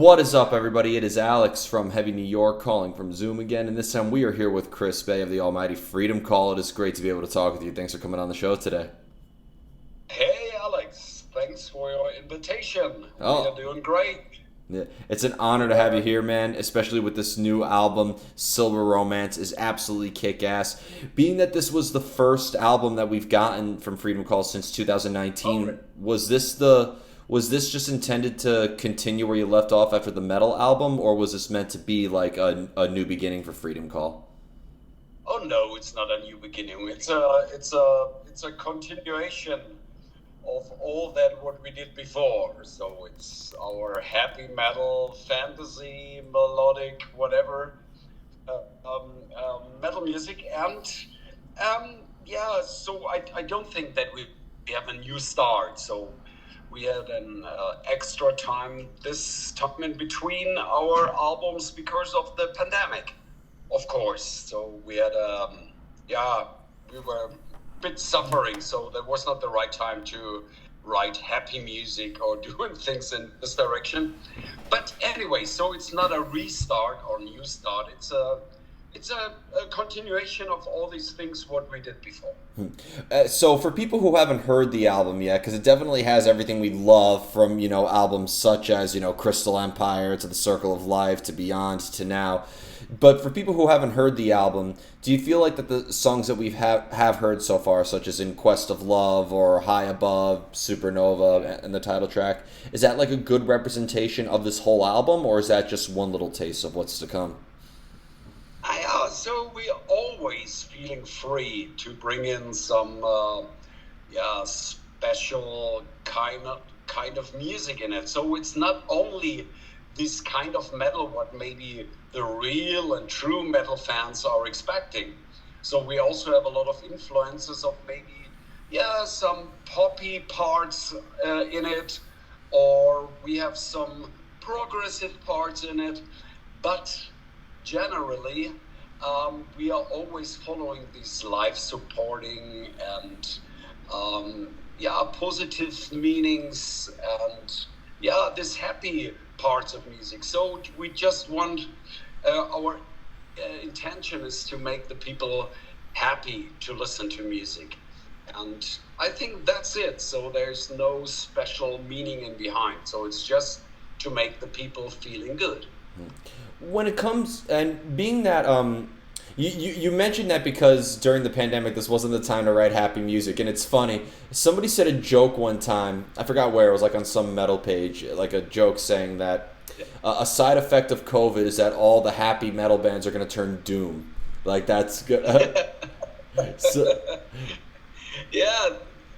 What is up, everybody? It is Alex from Heavy New York calling from Zoom again, and this time we are here with Chris Bay of the Almighty Freedom Call. It is great to be able to talk with you. Thanks for coming on the show today. Hey Alex, thanks for your invitation. We are Oh, doing great. yeah. It's an honor to have you here, man, especially with this new album. Silver Romance is absolutely kick-ass. Being that this was the first album that we've gotten from Freedom Call since All right. 2019, was this just intended to continue where you left off after the metal album, or was this meant to be like a new beginning for Freedom Call? Oh no, it's not a new beginning. It's a continuation of all that what we did before. So it's our happy metal, fantasy, melodic, whatever metal music, and yeah. So I don't think that we have a new start. So we had an extra time this time in between our albums because of the pandemic, of course. So we had yeah, we were a bit suffering, so that was not the right time to write happy music or doing things in this direction. But anyway, so it's not a restart or new start. It's a continuation of all these things what we did before. So for people who haven't heard the album yet, because it definitely has everything we love from albums such as Crystal Empire to The Circle of Life to Beyond to now. But for people who haven't heard the album, do you feel like that the songs that we have heard so far, such as In Quest of Love or High Above, Supernova, and the title track, is that like a good representation of this whole album, or is that just one little taste of what's to come? So we are always feeling free to bring in some yeah, special kind of music in it. So it's not only this kind of metal what maybe the real and true metal fans are expecting. So we also have a lot of influences of maybe yeah, some poppy parts in it, or we have some progressive parts in it, but generally we are always following these life supporting and yeah, positive meanings and yeah, this happy parts of music. So we just want our intention is to make the people happy to listen to music, and I think that's it. So there's no special meaning in behind. So it's just to make the people feeling good. When it comes and being that you mentioned that because during the pandemic this wasn't the time to write happy music, and it's funny, somebody said a joke one time, I forgot where, it was like on some metal page, like a joke saying that a side effect of COVID is that all the happy metal bands are going to turn doom, like that's good. So Yeah,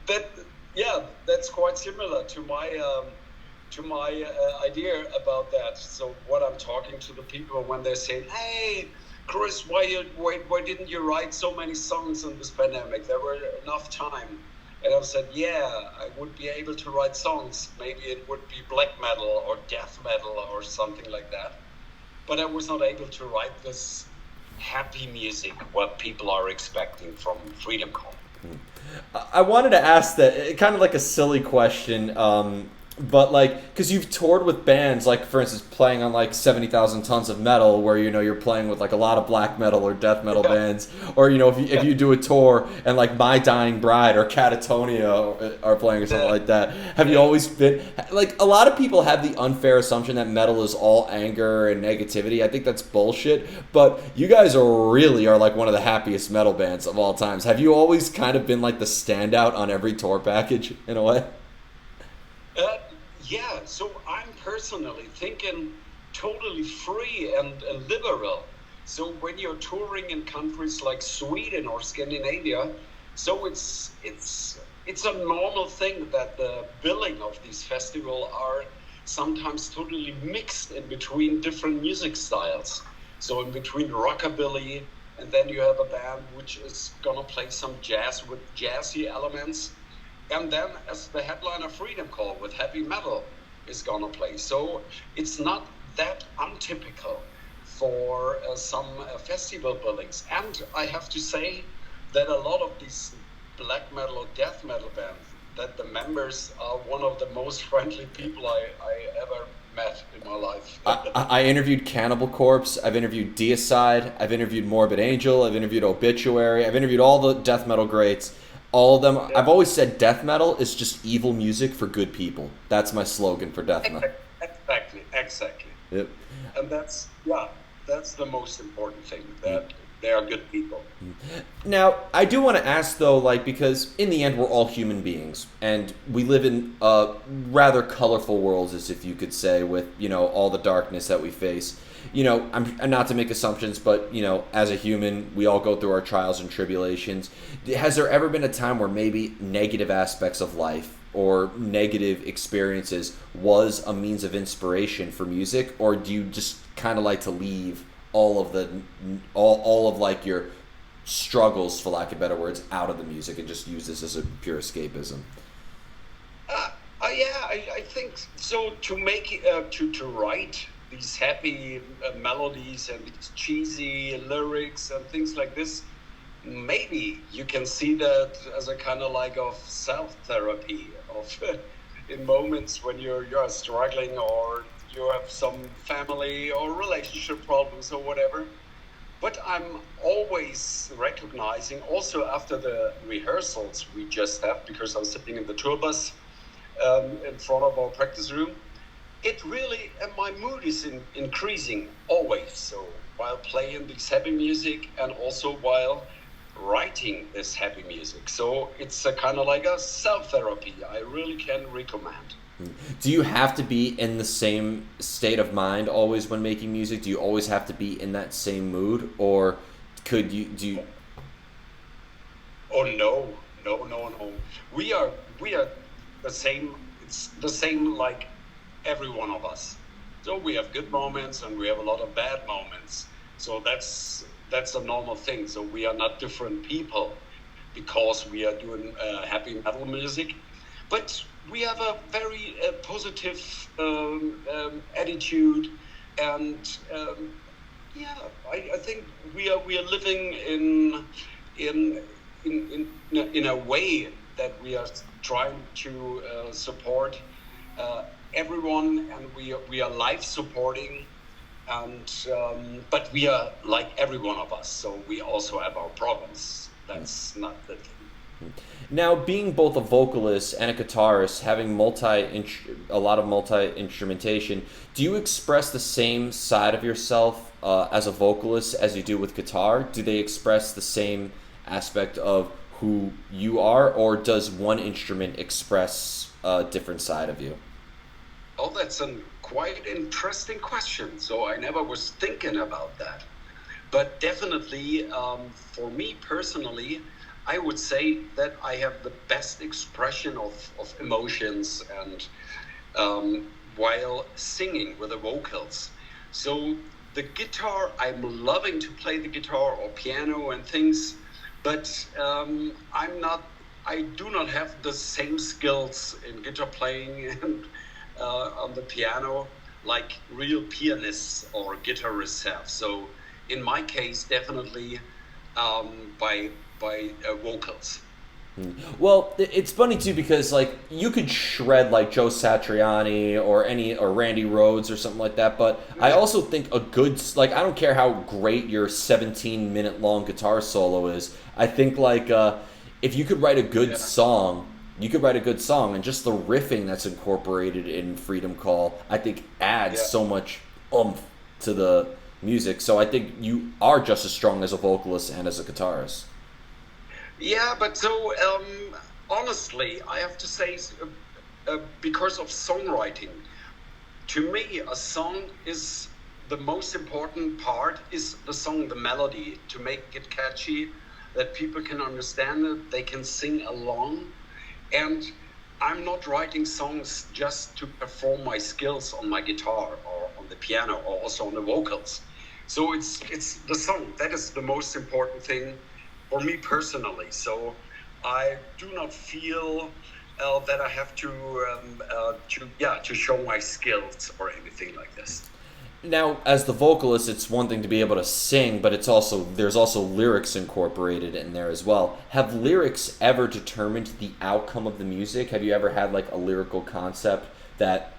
that yeah, that's quite similar to my idea about that. So what I'm talking to the people when they're saying, "Hey, Chris, why didn't you write so many songs in this pandemic? There were enough time." And I said, "Yeah, I would be able to write songs. Maybe it would be black metal or death metal or something like that. But I was not able to write this happy music what people are expecting from Freedom Call." I wanted to ask that, kind of like a silly question, but like, because you've toured with bands, like for instance, playing on like 70,000 Tons of Metal, where you're playing with like a lot of black metal or death metal Yeah, bands, or if yeah, you do a tour and like My Dying Bride or Catatonia are playing or something yeah, like that. Have you yeah. always been like, a lot of people have the unfair assumption that metal is all anger and negativity. I think that's bullshit. But you guys are like one of the happiest metal bands of all times. Have you always kind of been like the standout on every tour package in a way? Uh, yeah, so I'm personally thinking totally free and liberal. So when you're touring in countries like Sweden or Scandinavia, so it's a normal thing that the billing of these festivals are sometimes totally mixed in between different music styles. So in between rockabilly, and then you have a band which is gonna play some jazz with jazzy elements, and then as the headliner Freedom Call with heavy metal is gonna play. So it's not that untypical for some festival buildings. And I have to say that a lot of these black metal or death metal bands, that the members are one of the most friendly people I ever met in my life. I interviewed Cannibal Corpse. I've interviewed Deicide. I've interviewed Morbid Angel. I've interviewed Obituary. I've interviewed all the death metal greats. All of them. Yeah, I've always said death metal is just evil music for good people. That's my slogan for death metal. exactly. Yep. And that's the most important thing, that they are good people. Now, I do want to ask though, like, because in the end, we're all human beings, and we live in rather colorful worlds, as if you could say, with all the darkness that we face. I'm not to make assumptions, but as a human, we all go through our trials and tribulations. Has there ever been a time where maybe negative aspects of life or negative experiences was a means of inspiration for music, or do you just kind of like to leave all of like your struggles, for lack of better words, out of the music and just use this as a pure escapism? I think so. To make to write these happy melodies and these cheesy lyrics and things like this, maybe you can see that as a kind of like of self therapy of in moments when you're struggling, or you have some family or relationship problems or whatever. But I'm always recognizing, also after the rehearsals we just have, because I'm sitting in the tour bus in front of our practice room, it really, and my mood is increasing always. So while playing this happy music and also while writing this happy music. So it's a kind of like a self-therapy. I really can recommend. Do you have to be in the same state of mind always when making music? Do you always have to be in that same mood, or do you? Oh no. We are the same. It's the same like every one of us. So we have good moments and we have a lot of bad moments. So that's a normal thing. So we are not different people because we are doing happy metal music, but we have a very positive attitude, and I think we are living in a way that we are trying to support everyone, and we are life supporting, and but we are like every one of us, so we also have our problems. That's not the thing. Now, being both a vocalist and a guitarist, having a lot of multi-instrumentation, do you express the same side of yourself as a vocalist as you do with guitar? Do they express the same aspect of who you are, or does one instrument express a different side of you? Oh, that's a quite interesting question. So I never was thinking about that. But definitely, for me personally, I would say that I have the best expression of emotions and while singing with the vocals. So the guitar, I'm loving to play the guitar or piano and things, but I do not have the same skills in guitar playing and on the piano like real pianists or guitarists have. So in my case, definitely by vocals. Well, it's funny too because like you could shred like Joe Satriani or Randy Rhoads or something like that, but I also think a good, like, I don't care how great your 17-minute long guitar solo is. I think like if you could write a good song, you could write a good song, and just the riffing that's incorporated in Freedom Call, I think adds so much oomph to the music. So I think you are just as strong as a vocalist and as a guitarist. Yeah, but so honestly, I have to say, because of songwriting, to me, a song is the most important part is the song, the melody, to make it catchy, that people can understand it, they can sing along. And I'm not writing songs just to perform my skills on my guitar or on the piano or also on the vocals. So it's the song that is the most important thing for me personally. So I do not feel that I have to show my skills or anything like this. Now, as the vocalist, it's one thing to be able to sing, but there's also lyrics incorporated in there as well. Have lyrics ever determined the outcome of the music? Have you ever had like a lyrical concept that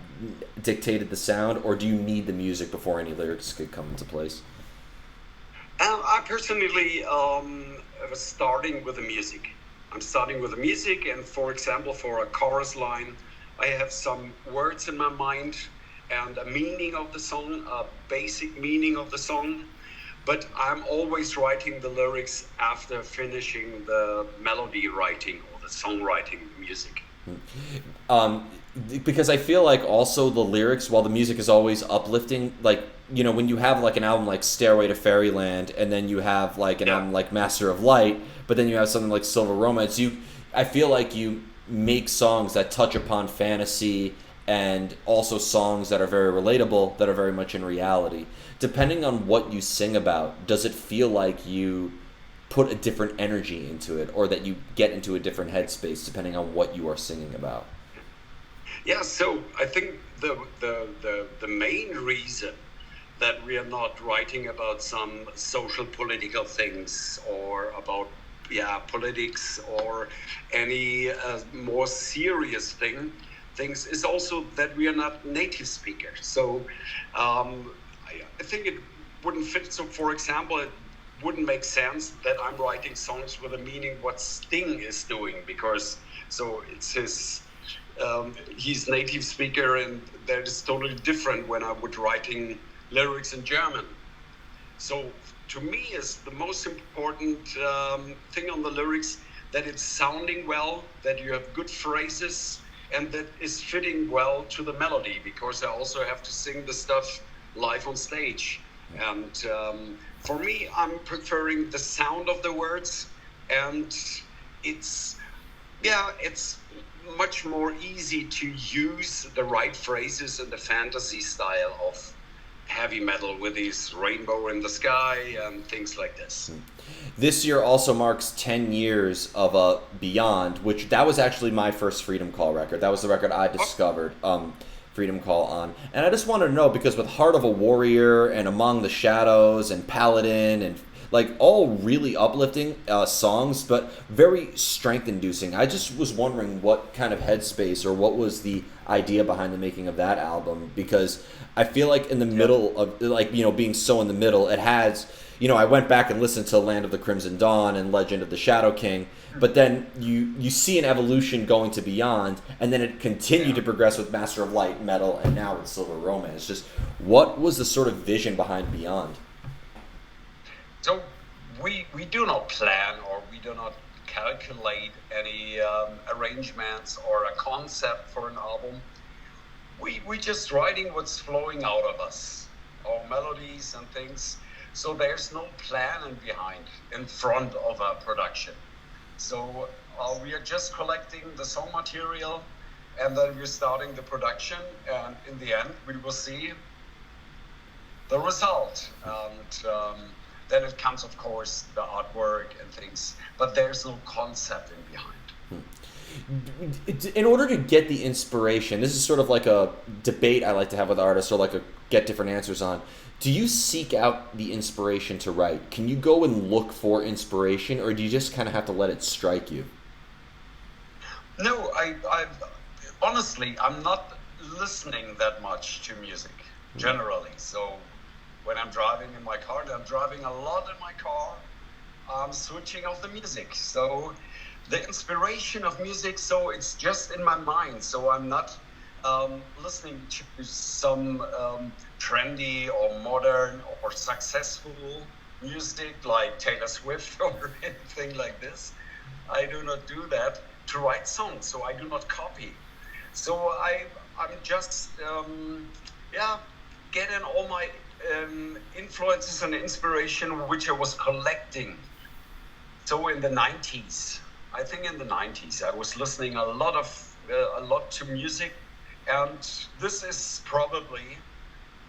dictated the sound, or do you need the music before any lyrics could come into place? I personally was starting with the music. I'm starting with the music, and for example, for a chorus line, I have some words in my mind and a meaning of the song, a basic meaning of the song. But I'm always writing the lyrics after finishing the melody writing or the songwriting music. um, because I feel like also the lyrics, while the music is always uplifting, like when you have like an album like Stairway to Fairyland, and then you have like an album like Master of Light, but then you have something like Silver Romance, I feel like you make songs that touch upon fantasy and also songs that are very relatable, that are very much in reality. Depending on what you sing about, does it feel like you put a different energy into it, or that you get into a different headspace depending on what you are singing about? Yeah, so I think the main reason that we are not writing about some social political things or about politics or any more serious things is also that we are not native speakers. So I think it wouldn't fit. So for example, it wouldn't make sense that I'm writing songs with a meaning what Sting is doing, because so it's his he's native speaker, and that is totally different when I would writing lyrics in German. So to me is the most important thing on the lyrics that it's sounding well, that you have good phrases, and that is fitting well to the melody, because I also have to sing the stuff live on stage. And for me, I'm preferring the sound of the words, and it's much more easy to use the right phrases in the fantasy style of heavy metal with these rainbow in the sky and things like this. This year also marks 10 years of Beyond, which that was actually my first Freedom Call record. That was the record I discovered Freedom Call on. And I just wanted to know, because with Heart of a Warrior and Among the Shadows and Paladin and like all really uplifting songs, but very strength-inducing. I just was wondering what kind of headspace, or what was the idea behind the making of that album, because I feel like in the middle of, like, being so in the middle, it has, I went back and listened to Land of the Crimson Dawn and Legend of the Shadow King, but then you see an evolution going to Beyond, and then it continued to progress with Master of Light, Metal, and now with Silver Romance. Just what was the sort of vision behind Beyond? So we do not plan, or we do not calculate any arrangements or a concept for an album. We just writing what's flowing out of us, our melodies and things. So there's no plan in front of a production. So we are just collecting the song material, and then we're starting the production, and in the end we will see the result. And then it comes, of course, the artwork and things, but there's no concept in behind. In order to get the inspiration, this is sort of like a debate I like to have with artists, or like a get different answers on. Do you seek out the inspiration to write? Can you go and look for inspiration, or do you just kind of have to let it strike you? No, I honestly, I'm not listening that much to music generally. So when I'm driving in my car, and I'm driving a lot in my car, I'm switching off the music. So the inspiration of music, so it's just in my mind. So I'm not listening to some trendy or modern or successful music like Taylor Swift or anything like this. I do not do that to write songs, so I do not copy. So I'm just getting all my influences and inspiration which I was collecting. So in the 90s, I think in the 90s, I was listening a lot to music, and this is probably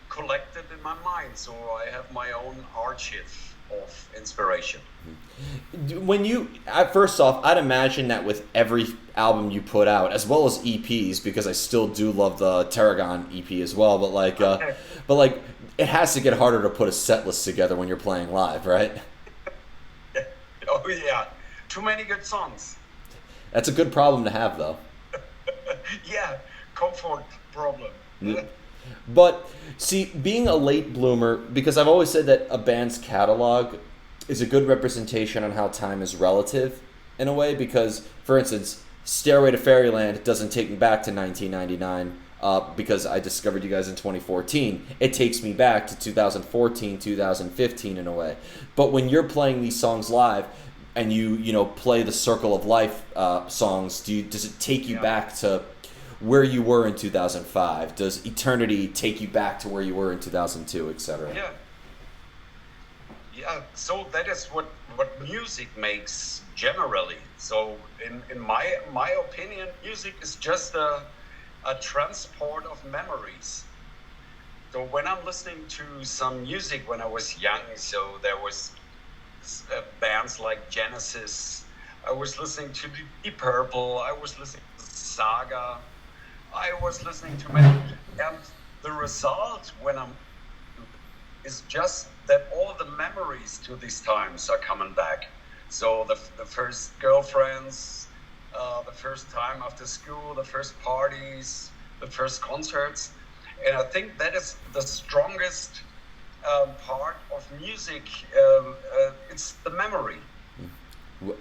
collected in my mind. So I have my own archive of inspiration. When first off, I'd imagine that with every album you put out, as well as EPs, because I still do love the Tarragon EP as well, but it has to get harder to put a set list together when you're playing live, right? Oh yeah, too many good songs. That's a good problem to have, though. Yeah, comfort problem. Yeah. But see, being a late bloomer, because I've always said that a band's catalog is a good representation on how time is relative in a way. Because, for instance, Stairway to Fairyland doesn't take me back to 1999 because I discovered you guys in 2014. It takes me back to 2014, 2015 in a way. But when you're playing these songs live and you play the Circle of Life songs, does it take you back to where you were in 2005? Does Eternity take you back to where you were in 2002, etc.? Yeah. So that is what music makes generally. So in my opinion, music is just a transport of memories. So when I'm listening to some music when I was young, so there was bands like Genesis. I was listening to Deep Purple. I was listening to Saga. I was listening to many, and the result is just that all the memories to these times are coming back. So the first girlfriends, the first time after school, the first parties, the first concerts, and I think that is the strongest part of music. It's the memory.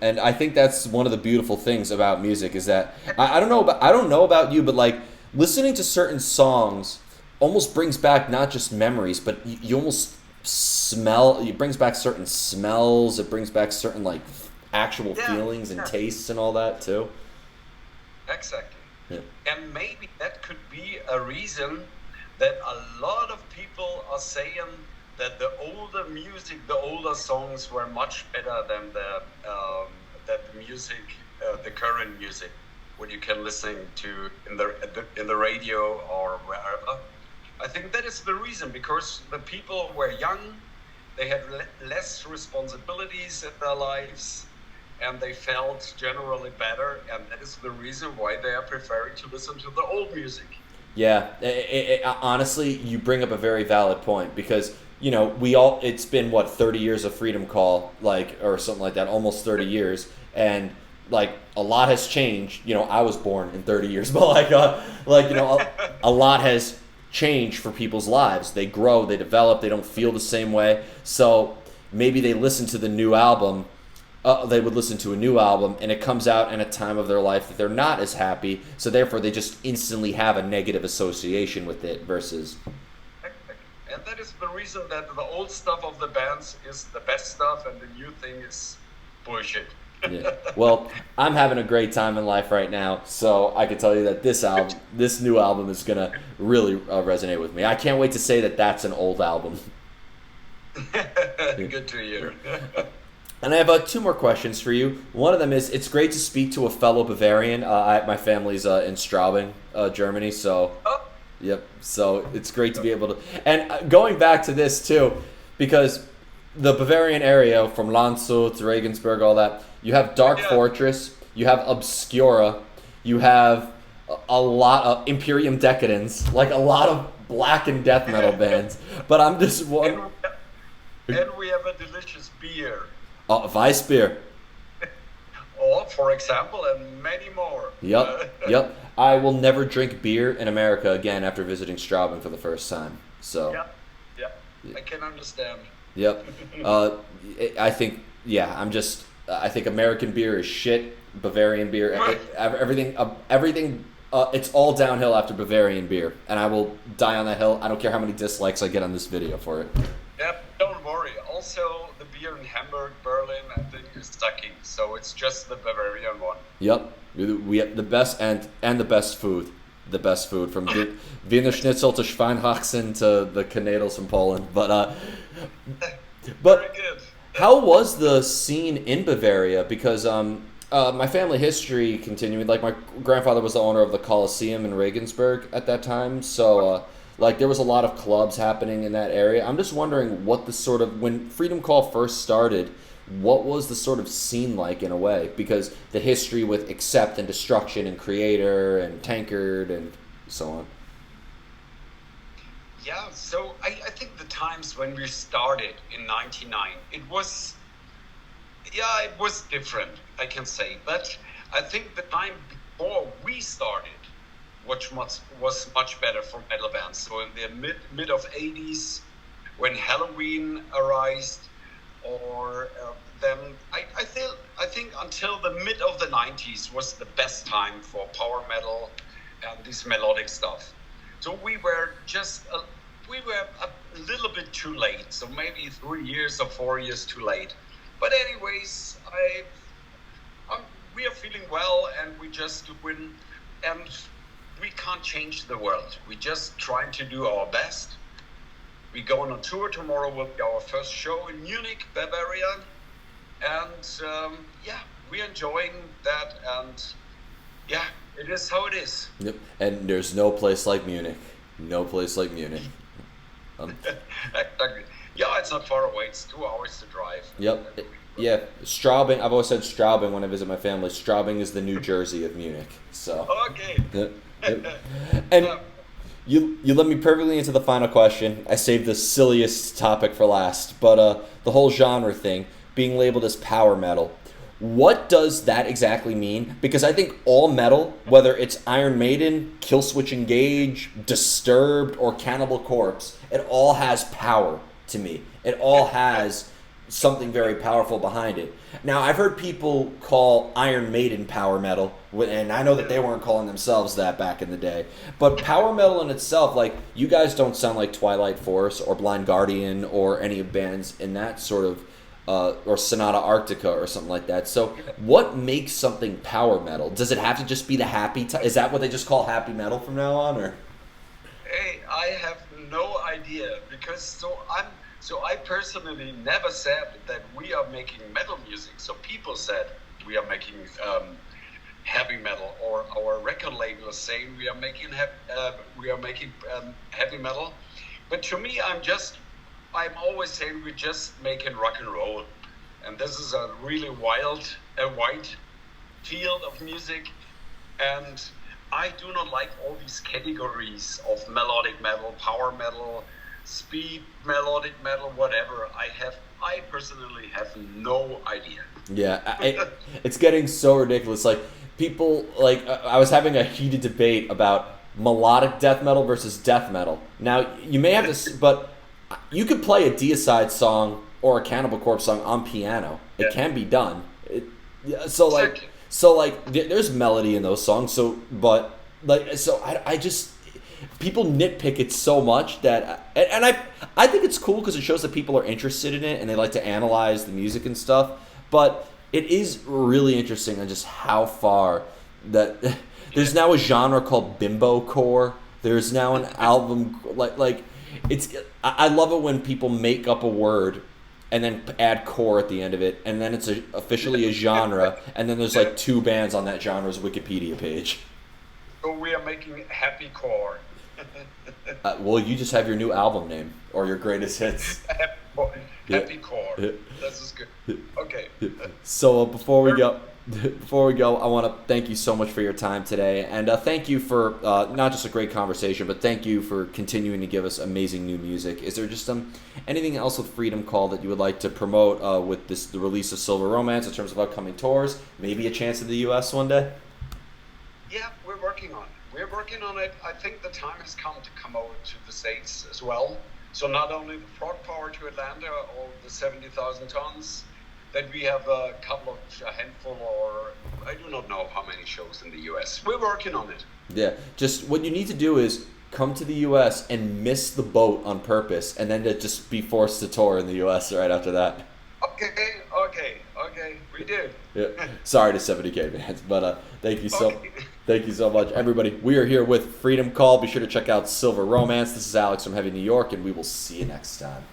And I think that's one of the beautiful things about music is that I don't know about you, but like listening to certain songs almost brings back not just memories, but you almost smell. It brings back certain smells. It brings back certain like actual feelings and tastes and all that too. Exactly. Yeah. And maybe that could be a reason that a lot of people are saying that the older music, the older songs were much better than the music, the current music, what you can listen to in the radio or wherever. I think that is the reason, because the people were young, they had less responsibilities in their lives, and they felt generally better, and that is the reason why they are preferring to listen to the old music. Yeah, honestly, you bring up a very valid point because it's been 30 years of Freedom Call, like, or something like that, almost 30 years, and like a lot has changed. I was born in 30 years, but a lot has changed for people's lives. They grow, they develop, they don't feel the same way. So maybe they listen to the new album. They would listen to a new album, and it comes out in a time of their life that they're not as happy. So therefore, they just instantly have a negative association with it versus. And that is the reason that the old stuff of the bands is the best stuff, and the new thing is bullshit. Yeah. Well, I'm having a great time in life right now, so I can tell you that this new album is gonna really resonate with me. I can't wait to say that that's an old album. Good to hear. And I have two more questions for you. One of them is, it's great to speak to a fellow Bavarian. My family's in Straubing, Germany, so. Oh. Yep. So it's great to be able to, and going back to this too, because the Bavarian area from Landshut to Regensburg, all that, you have Dark Fortress, you have Obscura, you have a lot of Imperium Decadence, like a lot of black and death metal bands. But I'm just wondering. And we have a delicious beer. Weissbier. Or, for example, and many more. Yep. I will never drink beer in America again after visiting Straubing for the first time. So. Yeah. I can understand. Yep. I think American beer is shit. Bavarian beer, everything. It's all downhill after Bavarian beer, and I will die on that hill. I don't care how many dislikes I get on this video for it. Yep. Don't worry. Also, the beer in Hamburg, Berlin, I think is sucking. So it's just the Bavarian one. Yep. We have the best and the best food. The best food, from Wiener Schnitzel to Schweinshaxen to the Canadels from Poland. But very good. How was the scene in Bavaria? Because my family history continued. Like, my grandfather was the owner of the Coliseum in Regensburg at that time, so there was a lot of clubs happening in that area. I'm just wondering what when Freedom Call first started, what was the sort of scene like in a way? Because the history with Accept and Destruction and Creator and Tankard and so on. Yeah, so I think the times when we started in 99, it was different, I can say. But I think the time before we started, which was much better for metal bands. So in the mid of 80s, when Halloween arose, or then I think until the mid of the 90s was the best time for power metal and this melodic stuff. So we were a little bit too late. So maybe 3 years or 4 years too late. But anyways, we are feeling well, and we just win, and we can't change the world. We just trying to do our best. We go on a tour tomorrow. Will be our first show in Munich, Bavarian, and we're enjoying that. And yeah, it is how it is. Yep. And there's no place like Munich. No place like Munich. Exactly. Yeah, it's not far away. It's 2 hours to drive. Yep. Yeah, Straubing. I've always said Straubing when I visit my family. Straubing is the New Jersey of Munich. So. Okay. And you led me perfectly into the final question. I saved the silliest topic for last, but the whole genre thing being labeled as power metal. What does that exactly mean? Because I think all metal, whether it's Iron Maiden, Killswitch Engage, Disturbed, or Cannibal Corpse, it all has power to me. It all has something very powerful behind it. Now, I've heard people call Iron Maiden power metal, and I know that they weren't calling themselves that back in the day. But power metal in itself, like, you guys don't sound like Twilight Force or Blind Guardian or any bands in that sort of, or Sonata Arctica or something like that. So what makes something power metal? Does it have to just be the happy is that what they just call happy metal from now on, or? Hey, I have no idea, because so I personally never said that we are making metal music. So people said we are making heavy metal, or our record label is saying we are making heavy metal. But to me, I'm always saying we're just making rock and roll, and this is a really wide field of music, and I do not like all these categories of melodic metal, power metal, speed melodic metal, whatever. I personally have no idea. Yeah, it's getting so ridiculous. Like, people, like, I was having a heated debate about melodic death metal versus death metal. Now, you may have this, but you could play a Deicide song or a Cannibal Corpse song on piano. It can be done. There's melody in those songs. I just, people nitpick it so much that, and I think it's cool because it shows that people are interested in it and they like to analyze the music and stuff. But it is really interesting on just how far that there's now a genre called bimbo core. There's now an album like. I love it when people make up a word and then add core at the end of it, and then it's officially a genre, and then there's like 2 bands on that genre's Wikipedia page. So we are making happy core. Well, you just have your new album name or your greatest hits. Happy core. This is good. Okay. So before we go, I want to thank you so much for your time today, and thank you for not just a great conversation, but thank you for continuing to give us amazing new music. Is there just anything else with Freedom Call that you would like to promote with the release of Silver Romance in terms of upcoming tours? Maybe a chance in the U.S. one day? Yeah, we're working on it. We're working on it. I think the time has come to come over to the States as well. So not only the Frog Power to Atlanta or the 70,000 tons, that we have a handful, or I do not know how many shows in the U.S. We're working on it. Yeah, just what you need to do is come to the U.S. and miss the boat on purpose, and then to just be forced to tour in the U.S. right after that. Okay, we do. Yeah. Sorry to 70K fans, but thank you so much, everybody. We are here with Freedom Call. Be sure to check out Silver Romance. This is Alex from Heavy New York, and we will see you next time.